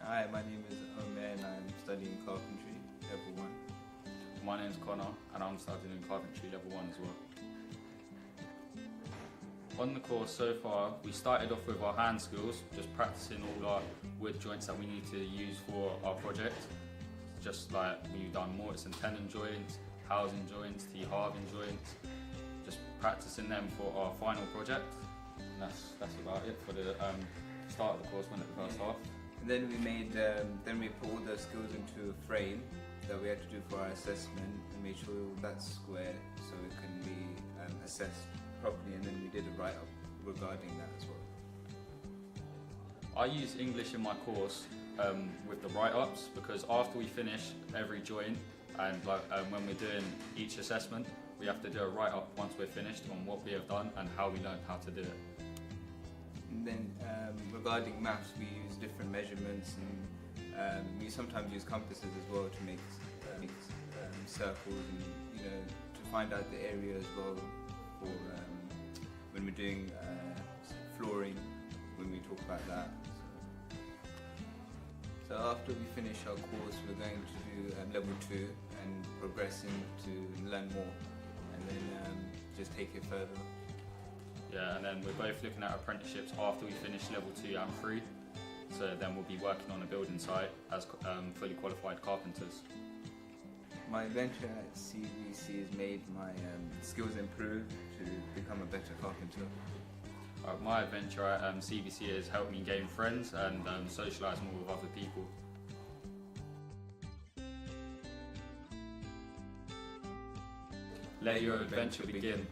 Hi, my name is Omair and I'm studying Carpentry, level 1. My name's Connor and I'm studying Carpentry level 1 as well. On the course so far, we started off with our hand skills, just practicing all our wood joints that we need to use for our project. Just like we've done mortise and tenon joints, housing joints, T-halving joints, just practicing them for our final project. And that's about it for the start of the course when it first half. And then we put all those skills into a frame that we had to do for our assessment and made sure that's square so it can be assessed properly, and then we did a write-up regarding that as well. I use English in my course with the write-ups because after we finish every joint and when we're doing each assessment, we have to do a write-up once we're finished on what we have done and how we learned how to do it. And then regarding maths, we use different measurements, and we sometimes use compasses as well to make circles, and to find out the area as well for when we're doing flooring, when we talk about that. So after we finish our course, we're going to do level 2 and progressing to learn more, and then just take it further. Yeah, and then we're both looking at apprenticeships after we finish level 2 and 3. So then we'll be working on a building site as fully qualified carpenters. My venture at CBC has made my skills improve to become a better carpenter. My adventure at CBC has helped me gain friends and socialise more with other people. Let your adventure begin.